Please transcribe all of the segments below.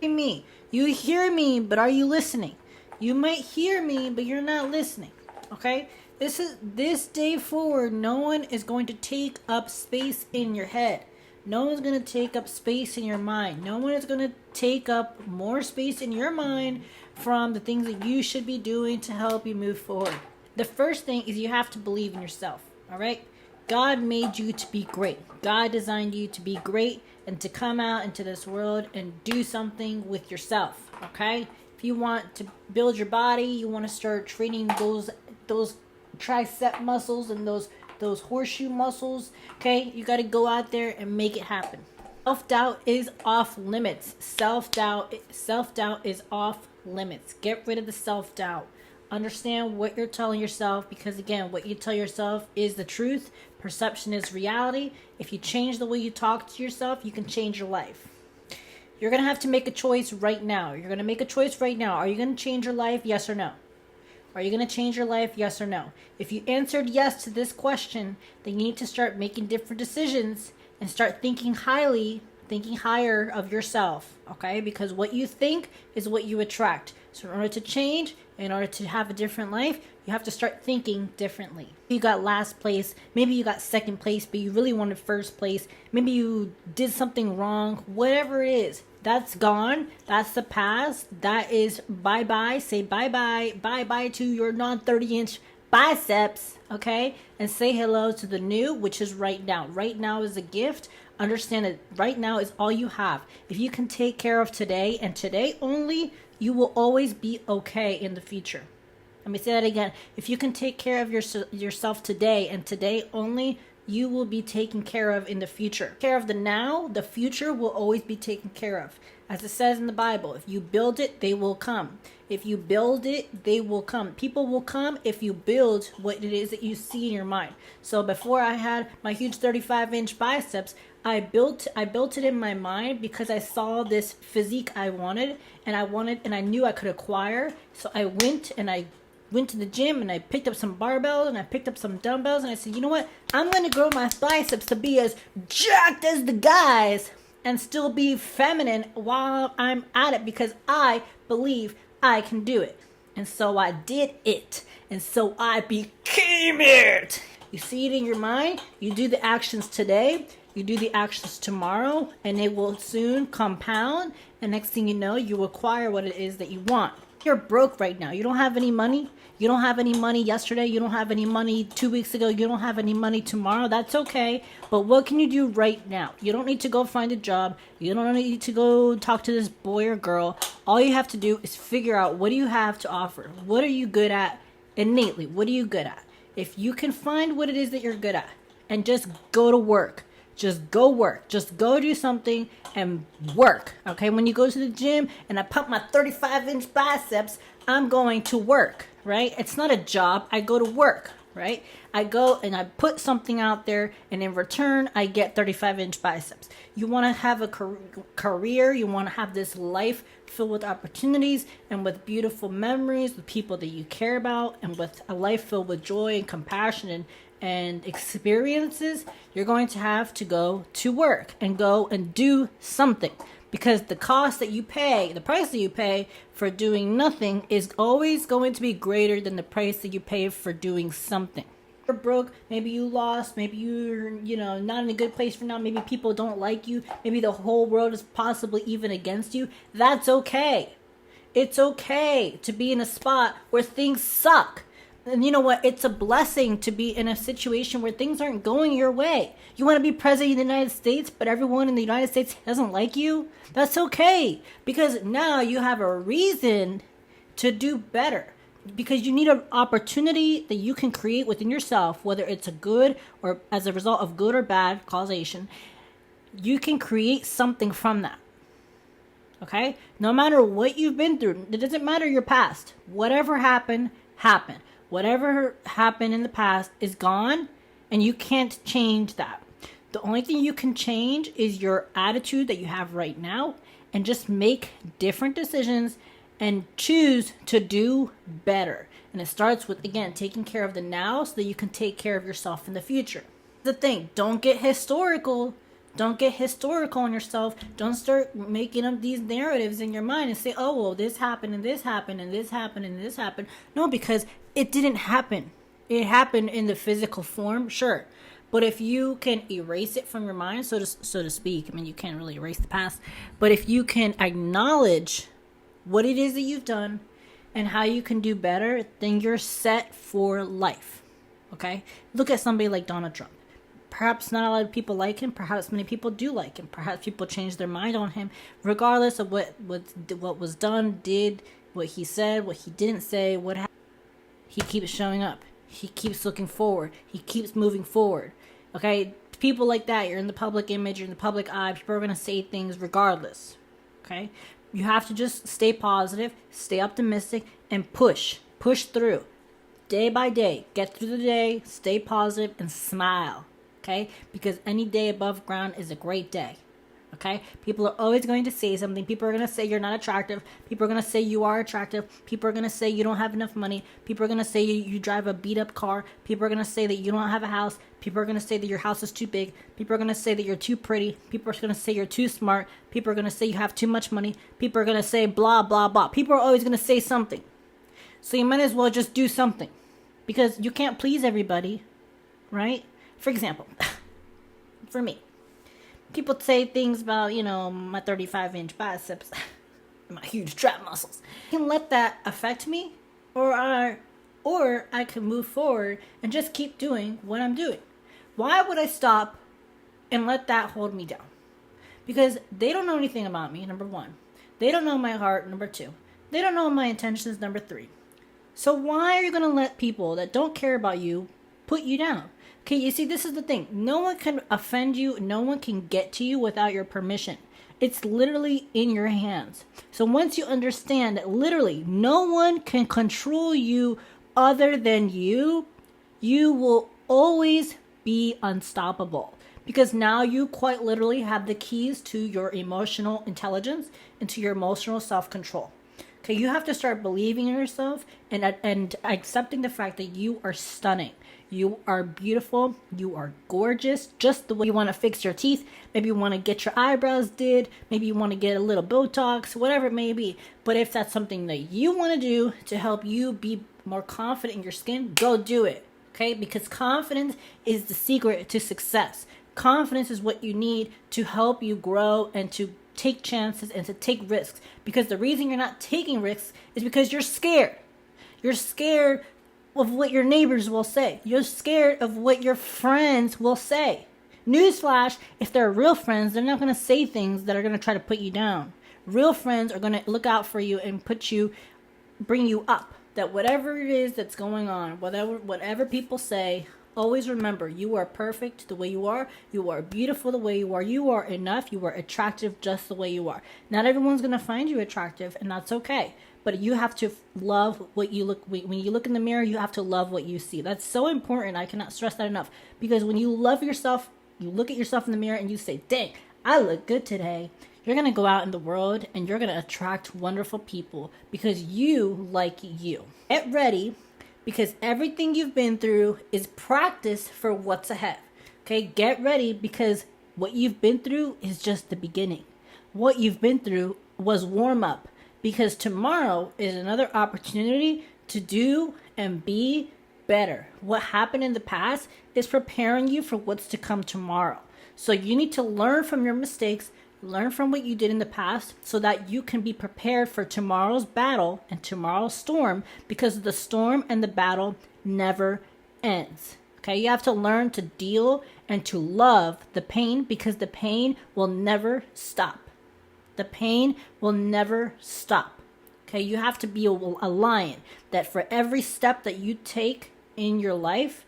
Me. You hear me, but are you listening? You might hear me, but you're not listening. Okay? This day forward, no one is going to take up space in your head. No one's going to take up space in your mind. No one is going to take up more space in your mind from the things that you should be doing to help you move forward. The first thing is you have to believe in yourself. All right? God made you to be great. God designed you to be great and to come out into this world and do something with yourself. Okay? If you want to build your body, you want to start training those tricep muscles and those horseshoe muscles. Okay? You got to go out there and make it happen. Self-doubt is off limits. Self-doubt is off limits. Get rid of the self-doubt. Understand what you're telling yourself, because again, what you tell yourself is the truth. Perception is reality. If you change the way you talk to yourself, you can change your life. You're going to have to make a choice right now. You're going to make a choice right now. Are you going to change your life? Yes or no? Are you going to change your life? Yes or no? If you answered yes to this question, then you need to start making different decisions and start thinking higher of yourself, okay? Because what you think is what you attract. So in order to change, in order to have a different life, you have to start thinking differently. You got last place, maybe you got second place, but you really wanted first place. Maybe you did something wrong. Whatever it is, that's gone. That's the past. That is bye-bye. Say bye-bye. Bye-bye to your non-30-inch biceps, okay? And say hello to the new, which is right now. Right now is a gift. Understand that right now is all you have. If you can take care of today and today only, you will always be okay in the future. Let me say that again. If you can take care of yourself today and today only, you will be taken care of in the future. Take care of the now, the future will always be taken care of. As it says in the Bible, if you build it, they will come. If you build it, they will come. People will come if you build what it is that you see in your mind. So before I had my huge 35-inch biceps, I built it in my mind because I saw this physique I wanted, and I knew I could acquire. So I went to the gym and I picked up some barbells and I picked up some dumbbells, and I said, you know what? I'm going to grow my biceps to be as jacked as the guys and still be feminine while I'm at it, because I believe I can do it. And so I did it. And so I became it. You see it in your mind. You do the actions today. You do the actions tomorrow, and it will soon compound. And next thing you know, you acquire what it is that you want. You're broke right now. You don't have any money. You don't have any money yesterday. You don't have any money 2 weeks ago. You don't have any money tomorrow. That's okay. But what can you do right now? You don't need to go find a job. You don't need to go talk to this boy or girl. All you have to do is figure out, what do you have to offer? What are you good at innately? What are you good at? If you can find what it is that you're good at and just go to work. Just go work. Just go do something and work. Okay? When you go to the gym and I pump my 35-inch biceps, I'm going to work, right? It's not a job. I go to work, right? I go and I put something out there, and in return, I get 35-inch biceps. You want to have a career. You want to have this life filled with opportunities and with beautiful memories, with people that you care about, and with a life filled with joy and compassion and experiences. You're going to have to go to work and go and do something, because the cost that you pay, the price that you pay for doing nothing, is always going to be greater than the price that you pay for doing something. You're broke, maybe you lost, maybe you're not in a good place for now, maybe people don't like you, maybe the whole world is possibly even against you. That's okay. It's okay to be in a spot where things suck. And you know what? It's a blessing to be in a situation where things aren't going your way. You want to be president of the United States, but everyone in the United States doesn't like you? That's okay, because now you have a reason to do better. Because you need an opportunity that you can create within yourself, whether it's a good or as a result of good or bad causation. You can create something from that. Okay? No matter what you've been through, it doesn't matter your past. Whatever happened, happened. Whatever happened in the past is gone, and you can't change that. The only thing you can change is your attitude that you have right now, and just make different decisions and choose to do better. And it starts with, again, taking care of the now so that you can take care of yourself in the future. The thing, don't get historical. Don't get historical on yourself. Don't start making up these narratives in your mind and say, oh, well, this happened and this happened and this happened and this happened. No, because it didn't happen. It happened in the physical form, sure. But if you can erase it from your mind, so to speak, I mean, you can't really erase the past, but if you can acknowledge what it is that you've done and how you can do better, then you're set for life. Okay? Look at somebody like Donald Trump. Perhaps not a lot of people like him. Perhaps many people do like him. Perhaps people change their mind on him, regardless of what was done, did, what he said, what he didn't say, what happened. He keeps showing up. He keeps looking forward. He keeps moving forward. Okay? People like that, you're in the public image, you're in the public eye. People are going to say things regardless. Okay? You have to just stay positive, stay optimistic, and push. Push through. Day by day. Get through the day, stay positive, and smile. Okay? Because any day above ground is a great day. Okay? People are always going to say something. People are going to say you're not attractive. People are going to say you are attractive. People are going to say you don't have enough money. People are going to say you drive a beat up car. People are going to say that you don't have a house. People are going to say that your house is too big. People are going to say that you're too pretty. People are going to say you're too smart. People are going to say you have too much money. People are going to say blah, blah, blah. People are always going to say something. So you might as well just do something. Because you can't please everybody. Right? For example, for me, people say things about, my 35-inch biceps, my huge trap muscles. I can let that affect me, or I can move forward and just keep doing what I'm doing. Why would I stop and let that hold me down? Because they don't know anything about me, number one. They don't know my heart, number two. They don't know my intentions, number three. So why are you going to let people that don't care about you put you down? Okay, you see, this is the thing. No one can offend you. No one can get to you without your permission. It's literally in your hands. So once you understand that literally no one can control you other than you will always be unstoppable. Because now you quite literally have the keys to your emotional intelligence and to your emotional self-control. Okay, you have to start believing in yourself and accepting the fact that you are stunning. You are beautiful. You are gorgeous. Just the way you want to fix your teeth. Maybe you want to get your eyebrows did. Maybe you want to get a little Botox, whatever it may be. But if that's something that you want to do to help you be more confident in your skin, go do it. Okay? Because confidence is the secret to success. Confidence is what you need to help you grow and to take chances and to take risks. Because the reason you're not taking risks is because you're scared. You're scared of what your neighbors will say. You're scared of what your friends will say. Newsflash, if they're real friends, they're not going to say things that are going to try to put you down. Real friends are going to look out for you and bring you up. That whatever it is that's going on, whatever people say, always remember, you are perfect the way you are. You are beautiful the way you are. You are enough. You are attractive just the way you are. Not everyone's going to find you attractive, and that's okay. But you have to love what you look. When you look in the mirror, you have to love what you see. That's so important. I cannot stress that enough. Because when you love yourself, you look at yourself in the mirror and you say, dang, I look good today. You're going to go out in the world and you're going to attract wonderful people because you like you. Get ready, because everything you've been through is practice for what's ahead. Okay, get ready, because what you've been through is just the beginning. What you've been through was warm up, because tomorrow is another opportunity to do and be better. What happened in the past is preparing you for what's to come tomorrow. So you need to learn from your mistakes, learn from what you did in the past so that you can be prepared for tomorrow's battle and tomorrow's storm, because the storm and the battle never ends. Okay, you have to learn to deal and to love the pain, because the pain will never stop. The pain will never stop. Okay, you have to be a lion that for every step that you take in your life,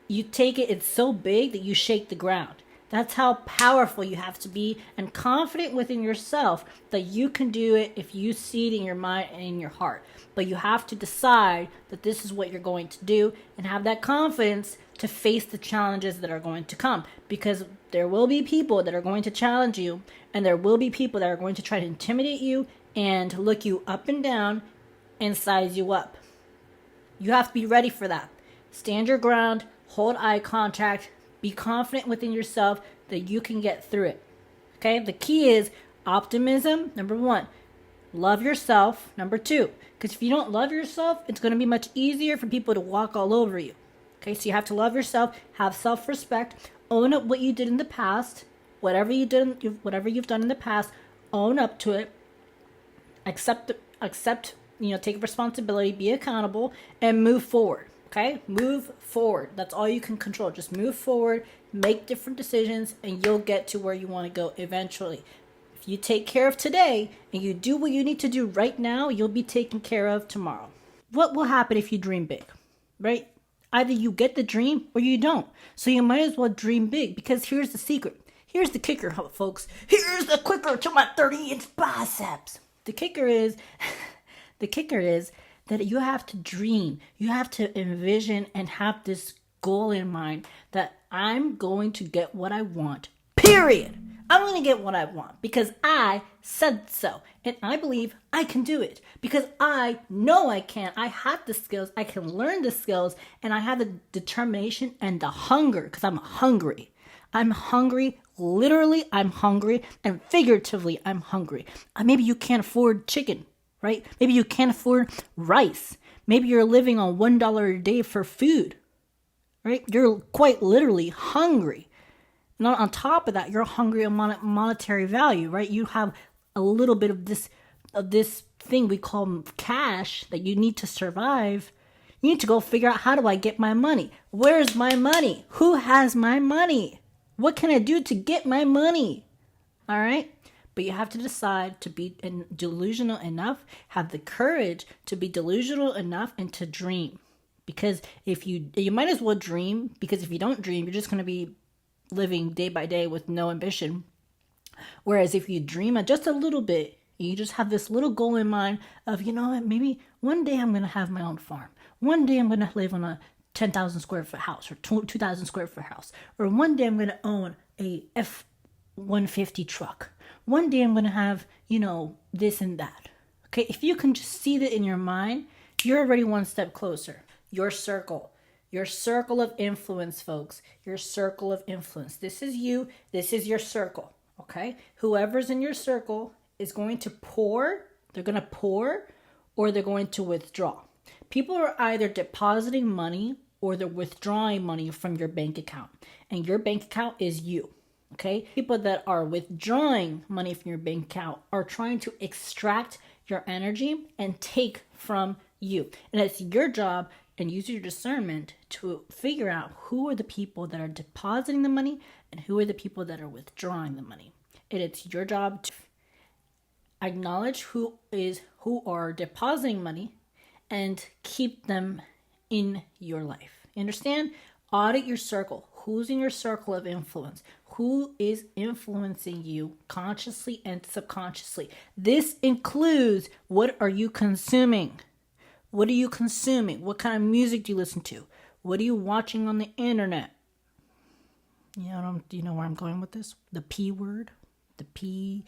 you take it, it's so big that you shake the ground. That's how powerful you have to be and confident within yourself that you can do it if you see it in your mind and in your heart. But you have to decide that this is what you're going to do and have that confidence to face the challenges that are going to come. Because there will be people that are going to challenge you, and there will be people that are going to try to intimidate you and look you up and down and size you up. You have to be ready for that. Stand your ground, hold eye contact, be confident within yourself that you can get through it. Okay? The key is optimism, number one. Love yourself, number two. Because if you don't love yourself, it's going to be much easier for people to walk all over you. Okay? So you have to love yourself, have self-respect, own up what you did in the past, whatever you've done in the past, own up to it, accept, take responsibility, be accountable, and move forward. Okay? Move forward. That's all you can control. Just move forward, make different decisions, and you'll get to where you want to go eventually. If you take care of today and you do what you need to do right now, you'll be taken care of tomorrow. What will happen if you dream big, right? Either you get the dream or you don't. So you might as well dream big, because here's the secret. Here's the kicker, folks. Here's the kicker to my 30-inch biceps. The kicker is that you have to dream. You have to envision and have this goal in mind that I'm going to get what I want, period. I'm going to get what I want because I said so. And I believe I can do it because I know I can. I have the skills. I can learn the skills. And I have the determination and the hunger because I'm hungry. I'm hungry. Literally, I'm hungry. And figuratively, I'm hungry. Maybe you can't afford chicken, right? Maybe you can't afford rice. Maybe you're living on $1 a day for food, right? You're quite literally hungry. And on top of that, you're hungry on monetary value, right? You have a little bit of this thing we call cash that you need to survive. You need to go figure out, how do I get my money? Where's my money? Who has my money? What can I do to get my money? All right? But you have to decide to be delusional enough, have the courage to be delusional enough and to dream. Because if you might as well dream, because if you don't dream, you're just going to be living day by day with no ambition. Whereas if you dream just a little bit, you just have this little goal in mind of, you know what, maybe one day I'm going to have my own farm. One day I'm going to live on a 10,000 square foot house or 2,000 square foot house. Or one day I'm going to own a F-150 truck. One day I'm going to have, this and that. Okay, if you can just see that in your mind, you're already one step closer. Your circle of influence, folks. Your circle of influence. This is you. This is your circle. Okay? Whoever's in your circle is going to pour. They're going to pour or they're going to withdraw. People are either depositing money or they're withdrawing money from your bank account. And your bank account is you. Okay? People that are withdrawing money from your bank account are trying to extract your energy and take from you. And it's your job, and use your discernment to figure out who are the people that are depositing the money and who are the people that are withdrawing the money. And it's your job to acknowledge who are depositing money and keep them in your life. You understand? Audit your circle. Who's in your circle of influence? Who is influencing you consciously and subconsciously? This includes, what are you consuming? What are you consuming? What kind of music do you listen to? What are you watching on the internet? Do you know where I'm going with this? The P word? The P-O-R-N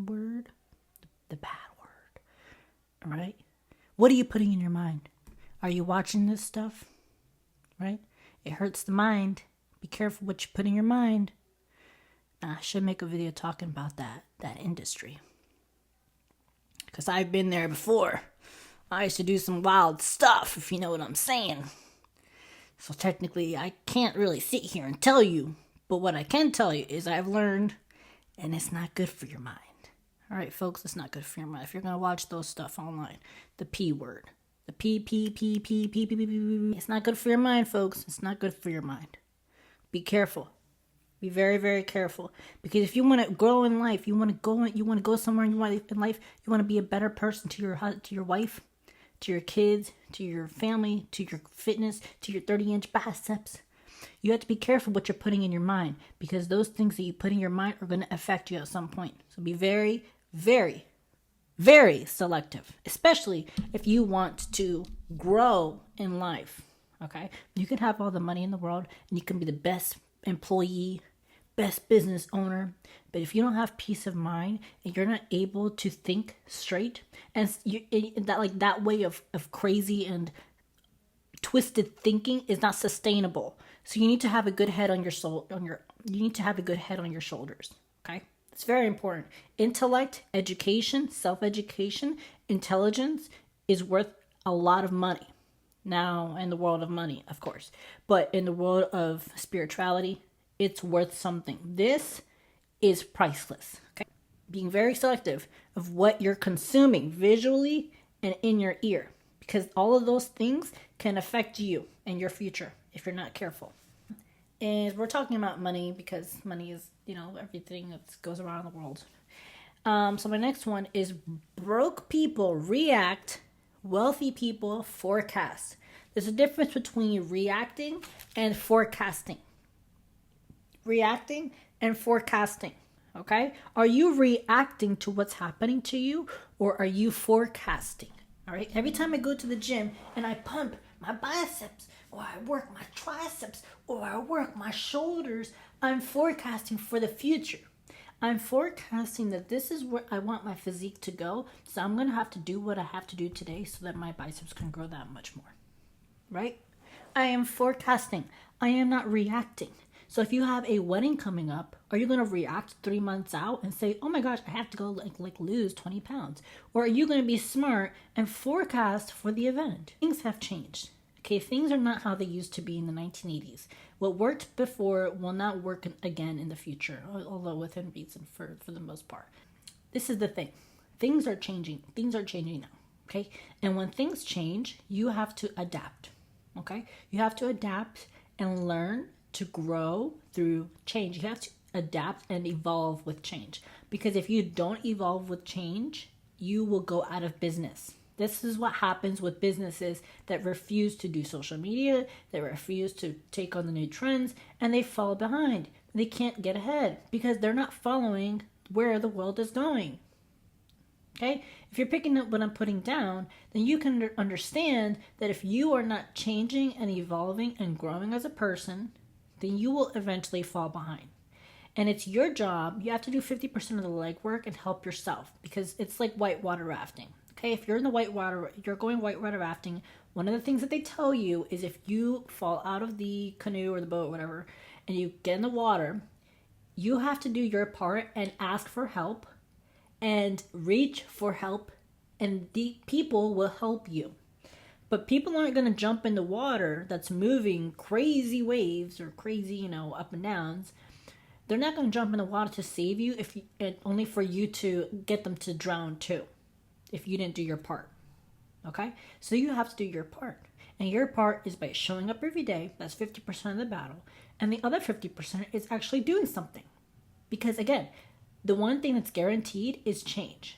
word? The bad word. All right? What are you putting in your mind? Are you watching this stuff? Right? It hurts the mind. Be careful what you put in your mind. I should make a video talking about that industry. Because I've been there before. I used to do some wild stuff, if you know what I'm saying. So technically, I can't really sit here and tell you. But what I can tell you is I've learned, and it's not good for your mind. All right, folks, it's not good for your mind. If you're going to watch those stuff online, the P word. The P. It's not good for your mind, folks. It's not good for your mind. Be careful. Be very, very careful. Because if you want to grow in life, you want to go somewhere in life, you want to be a better person to your wife, to your kids, to your family, to your fitness, to your 30-inch biceps. You have to be careful what you're putting in your mind, because those things that you put in your mind are going to affect you at some point. So be very, very, very selective, especially if you want to grow in life. Okay? You can have all the money in the world and you can be the best employee, best business owner, but if you don't have peace of mind and you're not able to think straight, and that way of crazy and twisted thinking is not sustainable. So you need to have a good head on your you need to have a good head on your shoulders. Okay? It's very important. Intellect, education, self-education, intelligence is worth a lot of money. Now, in the world of money, of course. But in the world of spirituality, it's worth something. This is priceless. Okay? Being very selective of what you're consuming visually and in your ear, because all of those things can affect you and your future if you're not careful. And we're talking about money because money is, everything that goes around the world. So my next one is broke people react, wealthy people forecast. There's a difference between reacting and forecasting. Reacting and forecasting. Okay? Are you reacting to what's happening to you, or are you forecasting? All right? Every time I go to the gym and I pump my biceps, or I work my triceps, or I work my shoulders, I'm forecasting for the future. I'm forecasting that this is where I want my physique to go, so I'm going to have to do what I have to do today so that my biceps can grow that much more. Right? I am forecasting. I am not reacting. So if you have a wedding coming up, are you going to react 3 months out and say, oh my gosh, I have to go like lose 20 pounds? Or are you going to be smart and forecast for the event? Things have changed. Okay, things are not how they used to be in the 1980s. What worked before will not work again in the future, although within reason for the most part. This is the thing. Things are changing. Things are changing now. Okay? And when things change, you have to adapt. Okay? You have to adapt and learn to grow through change. You have to adapt and evolve with change. Because if you don't evolve with change, you will go out of business. This is what happens with businesses that refuse to do social media, that refuse to take on the new trends, and they fall behind. They can't get ahead because they're not following where the world is going. Okay? If you're picking up what I'm putting down, then you can understand that if you are not changing and evolving and growing as a person, then you will eventually fall behind. And it's your job. You have to do 50% of the legwork and help yourself, because it's like whitewater rafting. Okay, if you're in the you're going whitewater rafting, one of the things that they tell you is if you fall out of the canoe or the boat or whatever, and you get in the water, you have to do your part and ask for help and reach for help, and the people will help you. But people aren't going to jump in the water that's moving crazy waves or crazy, up and downs. They're not going to jump in the water to save you only for you to get them to drown too, if you didn't do your part. Okay? So you have to do your part. And your part is by showing up every day. That's 50% of the battle. And the other 50% is actually doing something. Because again, the one thing that's guaranteed is change.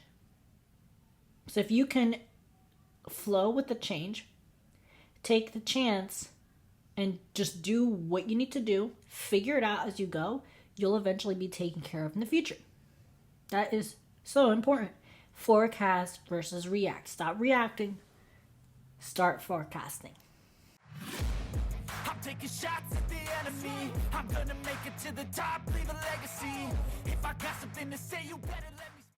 So if you can flow with the change, take the chance, and just do what you need to do, figure it out as you go, you'll eventually be taken care of in the future. That is so important. Forecast versus react. Stop reacting. Start forecasting. I'm taking shots at the enemy. I'm gonna make it to the top, leave a legacy. If I got something to say, you better let